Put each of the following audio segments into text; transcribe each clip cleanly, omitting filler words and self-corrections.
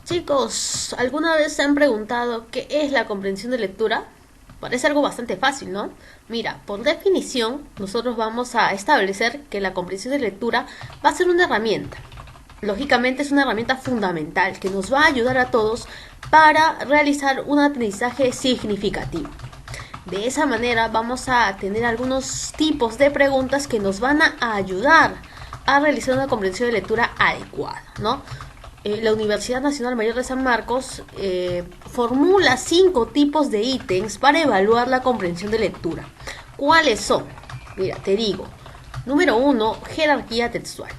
Chicos, ¿alguna vez se han preguntado qué es la comprensión de lectura? Parece algo bastante fácil, ¿no? Mira, por definición, nosotros vamos a establecer que la comprensión de lectura va a ser una herramienta. Lógicamente es una herramienta fundamental que nos va a ayudar a todos para realizar un aprendizaje significativo. De esa manera vamos a tener algunos tipos de preguntas que nos van a ayudar a realizar una comprensión de lectura adecuada, ¿no? La Universidad Nacional Mayor de San Marcos formula 5 tipos de ítems para evaluar la comprensión de lectura. ¿Cuáles son? Mira, te digo. Número 1, jerarquía textual.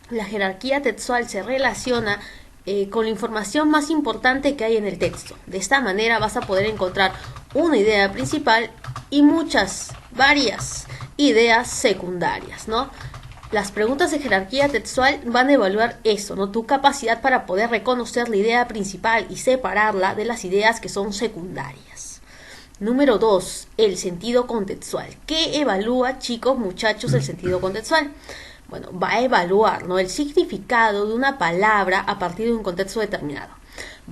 La jerarquía textual se relaciona con la información más importante que hay en el texto. De esta manera vas a poder encontrar una idea principal y varias ideas secundarias, ¿no? Las preguntas de jerarquía textual van a evaluar eso, ¿no? Tu capacidad para poder reconocer la idea principal y separarla de las ideas que son secundarias. Número 2, el sentido contextual. ¿Qué evalúa, chicos, muchachos, el sentido contextual? Bueno, va a evaluar, ¿no?, el significado de una palabra a partir de un contexto determinado.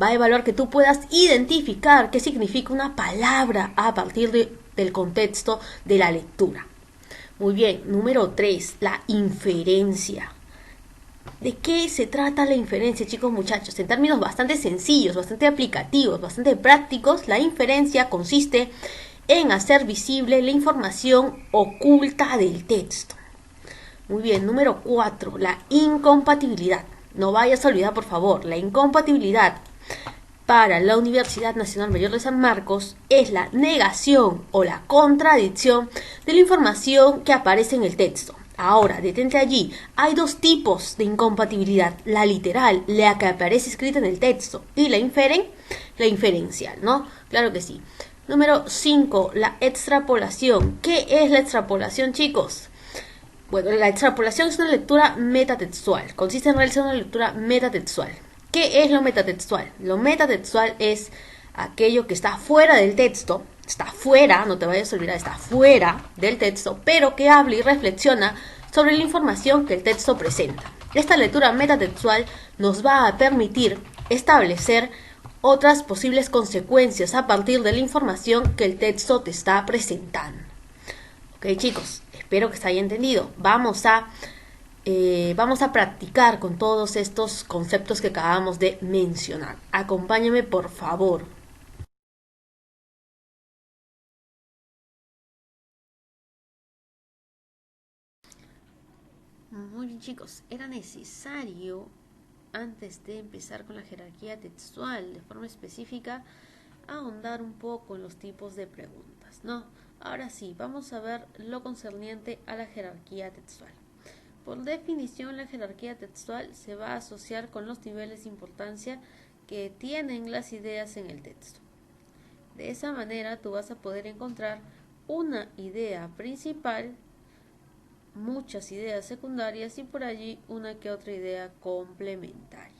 Va a evaluar que tú puedas identificar qué significa una palabra a partir del contexto de la lectura. Muy bien, número 3, la inferencia. ¿De qué se trata la inferencia, chicos, muchachos? En términos bastante sencillos, bastante aplicativos, bastante prácticos, la inferencia consiste en hacer visible la información oculta del texto. Muy bien, número 4, la incompatibilidad. No vayas a olvidar, por favor, la incompatibilidad para la Universidad Nacional Mayor de San Marcos es la negación o la contradicción de la información que aparece en el texto. Ahora, detente allí. Hay 2 tipos de incompatibilidad. La literal, la que aparece escrita en el texto, y la inferencial, ¿no? Claro que sí. Número 5, la extrapolación. ¿Qué es la extrapolación, chicos? Bueno, la extrapolación es una lectura metatextual. Consiste en realizar una lectura metatextual. ¿Qué es lo metatextual? Lo metatextual es aquello que está fuera del texto, está fuera, no te vayas a olvidar, está fuera del texto, pero que habla y reflexiona sobre la información que el texto presenta. Esta lectura metatextual nos va a permitir establecer otras posibles consecuencias a partir de la información que el texto te está presentando. Ok, chicos, espero que se haya entendido. Vamos a practicar con todos estos conceptos que acabamos de mencionar. Acompáñame, por favor. Muy bien, chicos, era necesario, antes de empezar con la jerarquía textual de forma específica, ahondar un poco en los tipos de preguntas, ¿no? Ahora sí, vamos a ver lo concerniente a la jerarquía textual. Por definición, la jerarquía textual se va a asociar con los niveles de importancia que tienen las ideas en el texto. De esa manera, tú vas a poder encontrar una idea principal, muchas ideas secundarias y por allí una que otra idea complementaria.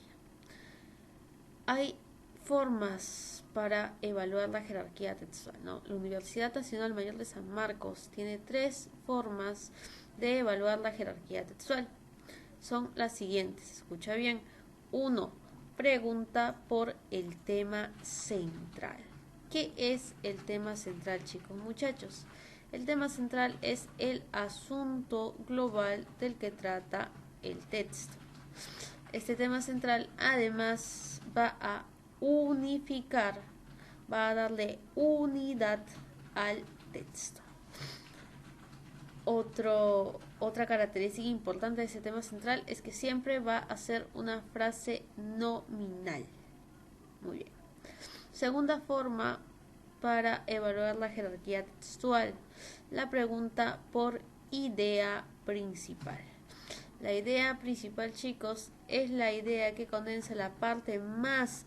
Hay formas para evaluar la jerarquía textual, ¿no? La Universidad Nacional Mayor de San Marcos tiene 3 formas de evaluar la jerarquía textual. Son las siguientes, escucha bien. 1. Pregunta por el tema central. ¿Qué es el tema central, chicos, muchachos? El tema central es el asunto global del que trata el texto. Este tema central además va a unificar, va a darle unidad al texto. Otra característica importante de ese tema central es que siempre va a ser una frase nominal. Muy bien. Segunda forma para evaluar la jerarquía textual, la pregunta por idea principal. La idea principal, chicos, es la idea que condensa la parte más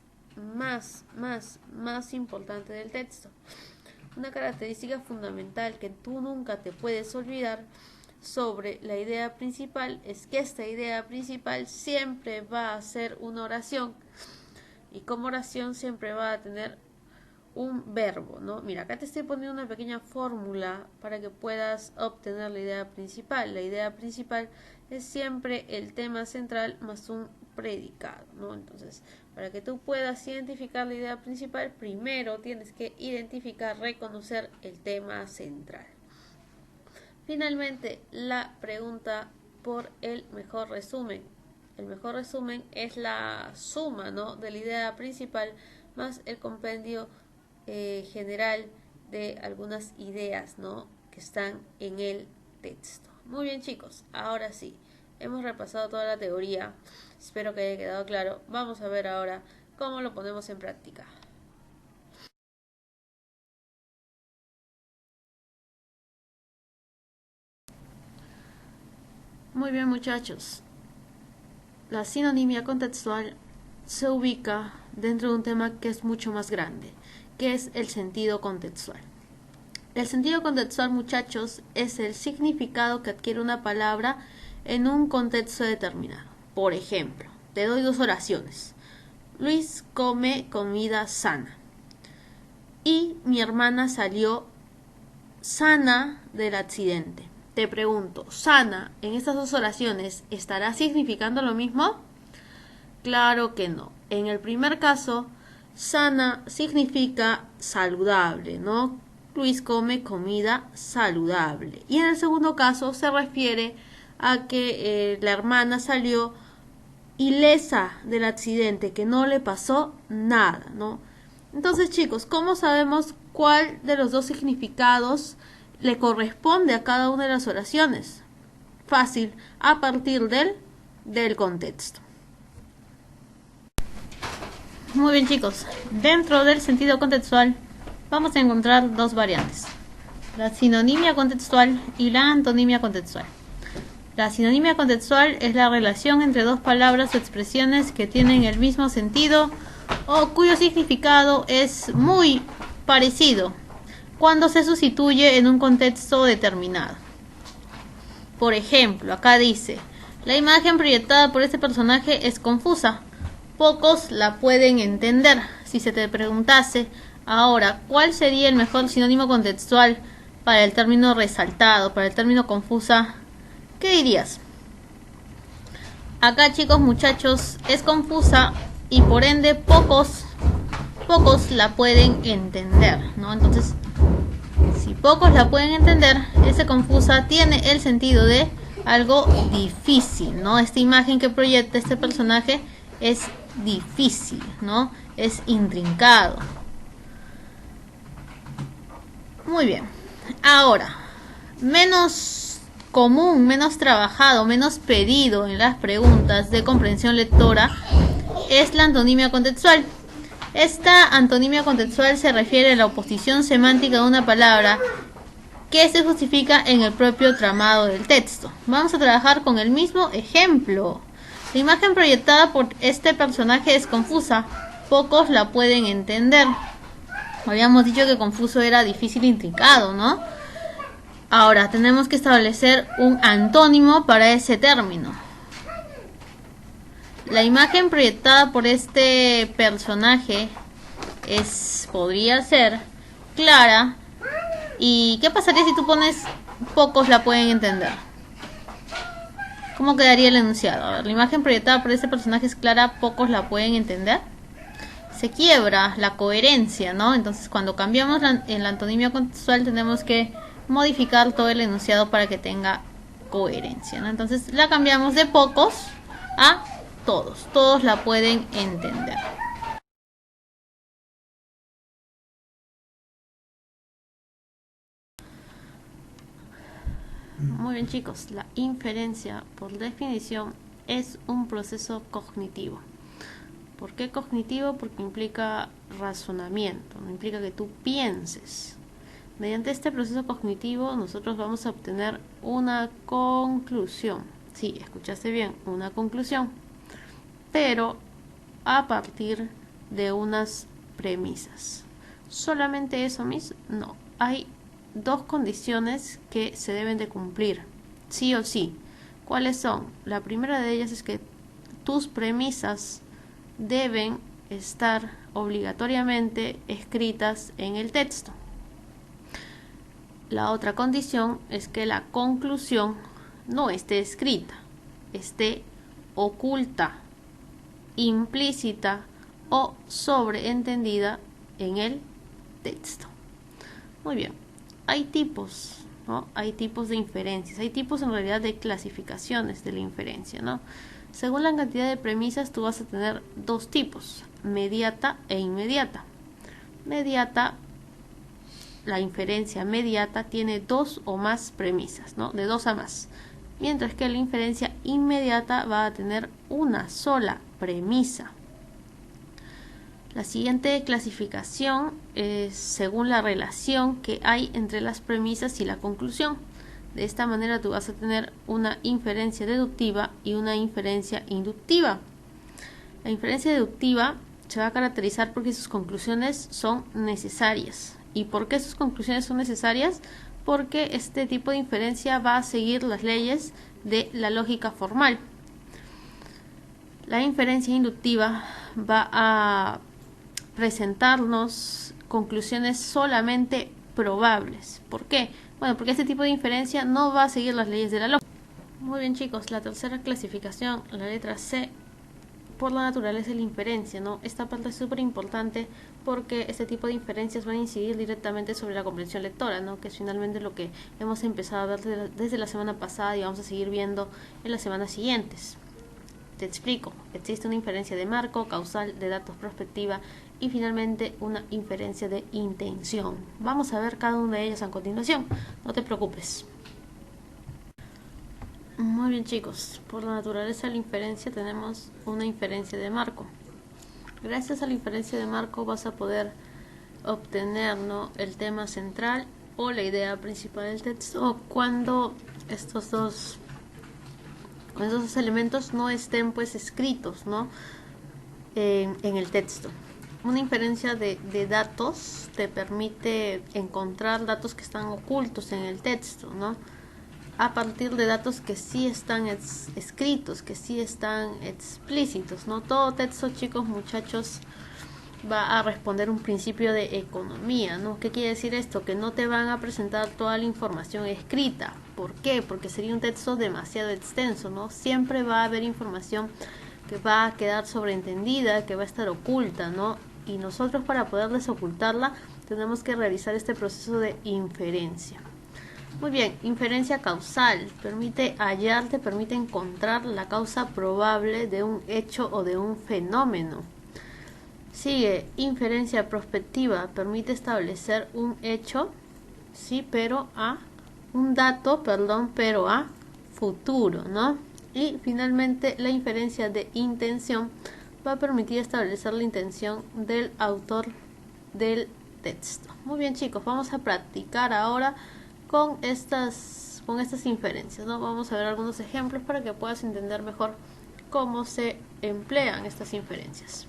importante del texto. Una característica fundamental que tú nunca te puedes olvidar sobre la idea principal es que esta idea principal siempre va a ser una oración, y como oración siempre va a tener un verbo, ¿no? Mira, acá te estoy poniendo una pequeña fórmula para que puedas obtener la idea principal. La idea principal es siempre el tema central más un predicado, ¿no? Entonces, Para que tú puedas identificar la idea principal, primero tienes que identificar, reconocer el tema central. Finalmente, la pregunta por el mejor resumen. El mejor resumen es la suma, ¿no?, de la idea principal más el compendio general de algunas ideas, ¿no?, que están en el texto. Muy bien, chicos, ahora sí, hemos repasado toda la teoría. Espero que haya quedado claro. Vamos a ver ahora cómo lo ponemos en práctica. Muy bien, muchachos. La sinonimia contextual se ubica dentro de un tema que es mucho más grande, que es el sentido contextual. El sentido contextual, muchachos, es el significado que adquiere una palabra en un contexto determinado. Por ejemplo, te doy dos oraciones. Luis come comida sana y mi hermana salió sana del accidente. Te pregunto, sana en estas dos oraciones, ¿estará significando lo mismo? Claro que no. En el primer caso, sana significa saludable, ¿no? Luis come comida saludable. Y en el segundo caso se refiere a que la hermana salió ilesa del accidente, que no le pasó nada, ¿no? Entonces, chicos, ¿cómo sabemos cuál de los dos significados le corresponde a cada una de las oraciones? Fácil, a partir del contexto. Muy bien, chicos, dentro del sentido contextual vamos a encontrar dos variantes: la sinonimia contextual y la antonimia contextual. La sinonimia contextual es la relación entre dos palabras o expresiones que tienen el mismo sentido o cuyo significado es muy parecido cuando se sustituye en un contexto determinado. Por ejemplo, acá dice: la imagen proyectada por este personaje es confusa. Pocos la pueden entender. Si se te preguntase ahora cuál sería el mejor sinónimo contextual para el término resaltado, para el término confusa, ¿qué dirías? Acá, chicos, muchachos, es confusa y por ende pocos la pueden entender, ¿no? Entonces, si pocos la pueden entender, ese confusa tiene el sentido de algo difícil, ¿no? Esta imagen que proyecta este personaje es difícil, ¿no? Es intrincado. Muy bien. Ahora, menos común, menos trabajado, menos pedido en las preguntas de comprensión lectora es la antonimia contextual. Esta antonimia contextual se refiere a la oposición semántica de una palabra que se justifica en el propio tramado del texto. Vamos a trabajar con el mismo ejemplo. La imagen proyectada por este personaje es confusa. Pocos la pueden entender. Habíamos dicho que confuso era difícil e intrincado, ¿no? Ahora tenemos que establecer un antónimo para ese término. La imagen proyectada por este personaje podría ser clara. ¿Y qué pasaría si tú pones pocos la pueden entender? ¿Cómo quedaría el enunciado? A ver, la imagen proyectada por este personaje es clara, pocos la pueden entender. Se quiebra la coherencia, ¿no? Entonces, cuando cambiamos en la antonimia contextual, tenemos que modificar todo el enunciado para que tenga coherencia, ¿no? Entonces, la cambiamos de pocos a todos. Todos la pueden entender. Muy bien, chicos, la inferencia, por definición, es un proceso cognitivo. ¿Por qué cognitivo? Porque implica razonamiento, no implica que tú pienses. Mediante este proceso cognitivo nosotros vamos a obtener una conclusión. Sí, escuchaste bien, una conclusión. Pero a partir de unas premisas. ¿Solamente eso mismo? No, hay dos condiciones que se deben de cumplir, sí o sí. ¿Cuáles son? La primera de ellas es que tus premisas deben estar obligatoriamente escritas en el texto. La otra condición es que la conclusión no esté escrita, esté oculta, implícita o sobreentendida en el texto. Muy bien, hay tipos, ¿no? Hay tipos de inferencias, hay tipos en realidad de clasificaciones de la inferencia, ¿no? Según la cantidad de premisas, tú vas a tener dos tipos, mediata e inmediata. Mediata, la inferencia mediata tiene dos o más premisas, ¿no? De dos a más. Mientras que la inferencia inmediata va a tener una sola premisa. La siguiente clasificación es según la relación que hay entre las premisas y la conclusión. De esta manera tú vas a tener una inferencia deductiva y una inferencia inductiva. La inferencia deductiva se va a caracterizar porque sus conclusiones son necesarias. ¿Y por qué sus conclusiones son necesarias? Porque este tipo de inferencia va a seguir las leyes de la lógica formal. La inferencia inductiva va a presentarnos conclusiones solamente probables. ¿Por qué? Bueno, porque este tipo de inferencia no va a seguir las leyes de la lógica. Muy bien, chicos, la tercera clasificación, la letra C, por la naturaleza de la inferencia, ¿no? Esta parte es súper importante porque este tipo de inferencias van a incidir directamente sobre la comprensión lectora, ¿no? Que es finalmente lo que hemos empezado a ver desde la semana pasada y vamos a seguir viendo en las semanas siguientes. Te explico, existe una inferencia de marco, causal, de datos, prospectiva y finalmente una inferencia de intención. Vamos a ver cada una de ellas a continuación, no te preocupes. Muy bien, chicos, por la naturaleza de la inferencia tenemos una inferencia de marco. Gracias a la inferencia de marco vas a poder obtener, ¿no?, el tema central o la idea principal del texto cuando estos dos elementos no estén pues escritos, ¿no?, en el texto. Una inferencia de datos te permite encontrar datos que están ocultos en el texto, ¿no?, a partir de datos que sí están escritos, que sí están explícitos, ¿no? Todo texto, chicos, muchachos, va a responder un principio de economía, ¿no? ¿Qué quiere decir esto? Que no te van a presentar toda la información escrita. ¿Por qué? Porque sería un texto demasiado extenso, ¿no? Siempre va a haber información que va a quedar sobreentendida, que va a estar oculta, ¿no? Y nosotros, para poder desocultarla, tenemos que realizar este proceso de inferencia. Muy bien, inferencia causal, permite hallar, te permite encontrar la causa probable de un hecho o de un fenómeno. Sigue, inferencia prospectiva, permite establecer un hecho, sí, pero a un dato, pero a futuro, ¿no? Y finalmente la inferencia de intención va a permitir establecer la intención del autor del texto. Muy bien, chicos, vamos a practicar ahora con estas inferencias, ¿no? Vamos a ver algunos ejemplos para que puedas entender mejor cómo se emplean estas inferencias.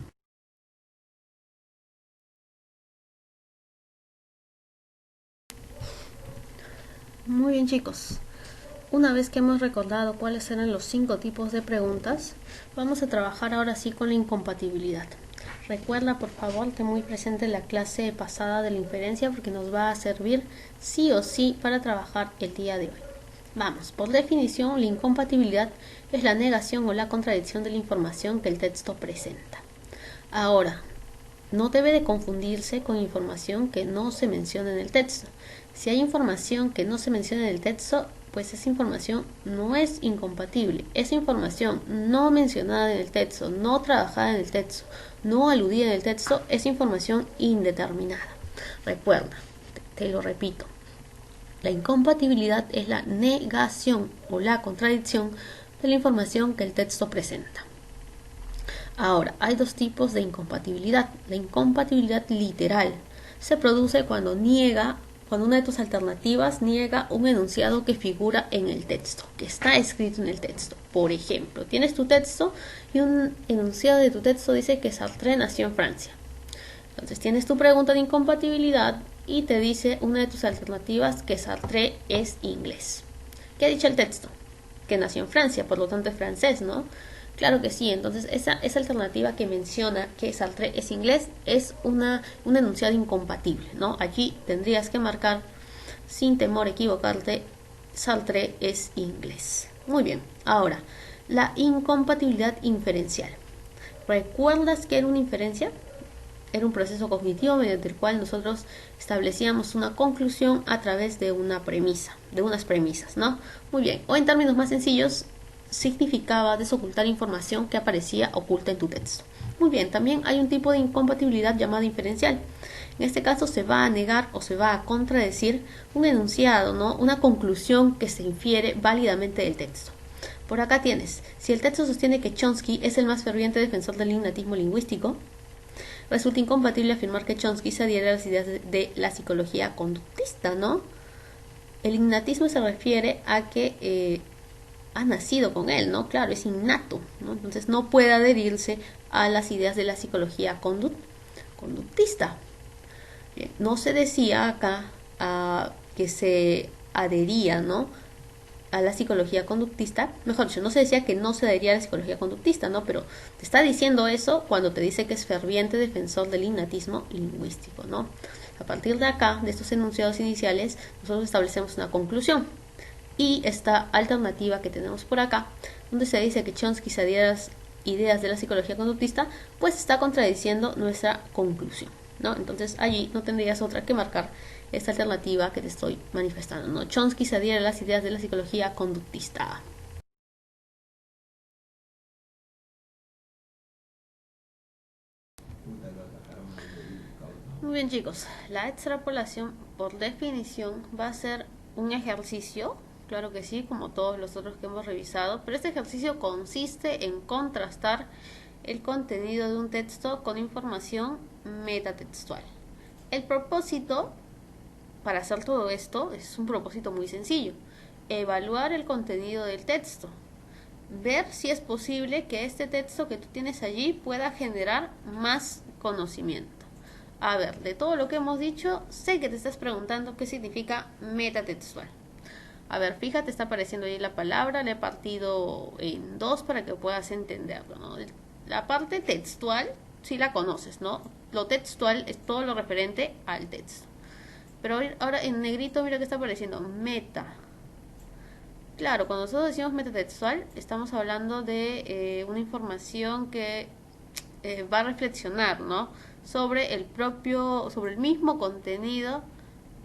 Muy bien, chicos, una vez que hemos recordado cuáles eran los 5 tipos de preguntas, vamos a trabajar ahora sí con la incompatibilidad. Recuerda, por favor, ten muy presente la clase pasada de la inferencia porque nos va a servir sí o sí para trabajar el día de hoy. Vamos, por definición, la incompatibilidad es la negación o la contradicción de la información que el texto presenta. Ahora, no debe de confundirse con información que no se menciona en el texto. Si hay información que no se menciona en el texto, pues esa información no es incompatible. Esa información no mencionada en el texto, no trabajada en el texto, no aludida en el texto, es información indeterminada. Recuerda, te lo repito, la incompatibilidad es la negación o la contradicción de la información que el texto presenta. Ahora, hay dos tipos de incompatibilidad. La incompatibilidad literal se produce cuando una de tus alternativas niega un enunciado que figura en el texto, que está escrito en el texto. Por ejemplo, tienes tu texto y un enunciado de tu texto dice que Sartre nació en Francia. Entonces tienes tu pregunta de incompatibilidad y te dice una de tus alternativas que Sartre es inglés. ¿Qué ha dicho el texto? Que nació en Francia, por lo tanto es francés, ¿no? Claro que sí, entonces esa alternativa que menciona que Sartre es inglés es un enunciado incompatible, ¿no? Allí tendrías que marcar, sin temor a equivocarte, Sartre es inglés. Muy bien, ahora, la incompatibilidad inferencial. ¿Recuerdas que era una inferencia? Era un proceso cognitivo mediante el cual nosotros establecíamos una conclusión a través de una premisa, de unas premisas, ¿no? Muy bien, o en términos más sencillos, significaba desocultar información que aparecía oculta en tu texto. Muy bien, también hay un tipo de incompatibilidad llamada inferencial. En este caso se va a negar o se va a contradecir un enunciado, ¿no? Una conclusión que se infiere válidamente del texto. Por acá tienes, si el texto sostiene que Chomsky es el más ferviente defensor del innatismo lingüístico, resulta incompatible afirmar que Chomsky se adhiere a las ideas de la psicología conductista, ¿no? El innatismo se refiere a que ha nacido con él, ¿no? Claro, es innato, ¿no? Entonces no puede adherirse a las ideas de la psicología conductista. Bien, no se decía acá que se adhería, ¿no?, a la psicología conductista, mejor dicho, no se decía que no se adhería a la psicología conductista, ¿no? Pero te está diciendo eso cuando te dice que es ferviente defensor del innatismo lingüístico, ¿no? A partir de acá, de estos enunciados iniciales, nosotros establecemos una conclusión. Y esta alternativa que tenemos por acá, donde se dice que Chomsky se adhiere a las ideas de la psicología conductista, pues está contradiciendo nuestra conclusión, ¿no? Entonces allí no tendrías otra que marcar esta alternativa que te estoy manifestando, ¿no? Chomsky se adhiere a las ideas de la psicología conductista. Muy bien, chicos, la extrapolación por definición va a ser un ejercicio, claro que sí, como todos los otros que hemos revisado, pero este ejercicio consiste en contrastar el contenido de un texto con información metatextual. El propósito para hacer todo esto es un propósito muy sencillo: evaluar el contenido del texto, ver si es posible que este texto que tú tienes allí pueda generar más conocimiento. A ver, de todo lo que hemos dicho, sé que te estás preguntando qué significa metatextual. A ver, fíjate, está apareciendo ahí la palabra, le he partido en dos para que puedas entenderlo, ¿no? La parte textual, sí la conoces, ¿no? Lo textual es todo lo referente al texto. Pero ahora en negrito, mira que está apareciendo meta. Claro, cuando nosotros decimos metatextual, estamos hablando de una información que va a reflexionar, ¿no?, sobre el mismo contenido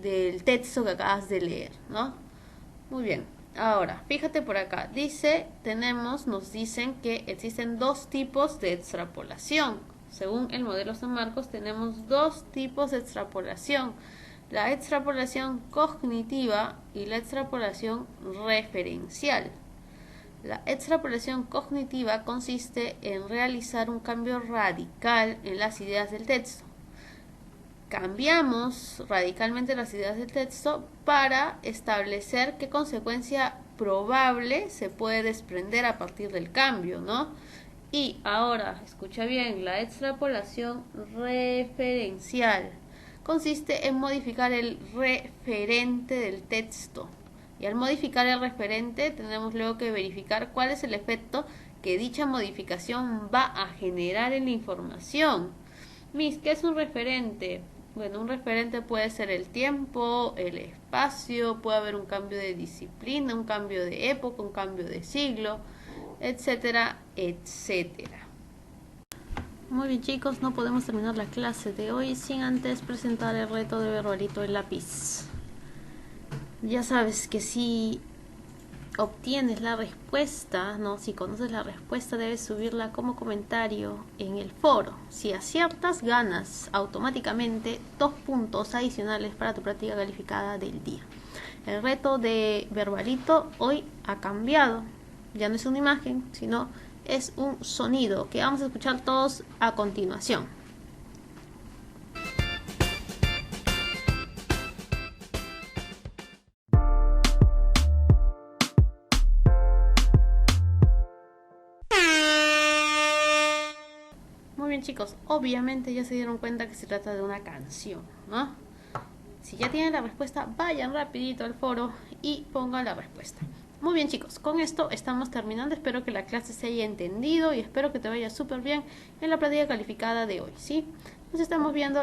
del texto que acabas de leer, ¿no? Muy bien. Ahora, fíjate por acá. Nos dicen que existen dos tipos de extrapolación. Según el modelo San Marcos, tenemos dos tipos de extrapolación: la extrapolación cognitiva y la extrapolación referencial. La extrapolación cognitiva consiste en realizar un cambio radical en las ideas del texto. Cambiamos radicalmente las ideas del texto para establecer qué consecuencia probable se puede desprender a partir del cambio, ¿no? Y ahora, escucha bien, la extrapolación referencial consiste en modificar el referente del texto. Y al modificar el referente, tenemos luego que verificar cuál es el efecto que dicha modificación va a generar en la información. ¿Qué es un referente? Bueno, un referente puede ser el tiempo, el espacio, puede haber un cambio de disciplina, un cambio de época, un cambio de siglo, etcétera, etcétera. Muy bien, chicos, no podemos terminar la clase de hoy sin antes presentar el reto de Verbalito en lápiz. Ya sabes que si obtienes la respuesta, ¿no?, si conoces la respuesta, debes subirla como comentario en el foro. Si aciertas, ganas automáticamente 2 puntos adicionales para tu práctica calificada del día. El reto de Verbalito hoy ha cambiado. Ya no es una imagen, sino es un sonido que vamos a escuchar todos a continuación. Muy bien, chicos, obviamente ya se dieron cuenta que se trata de una canción, ¿no? Si ya tienen la respuesta, vayan rapidito al foro y pongan la respuesta. Muy bien, chicos, con esto estamos terminando. Espero que la clase se haya entendido y espero que te vaya súper bien en la práctica calificada de hoy, ¿sí? Nos estamos viendo.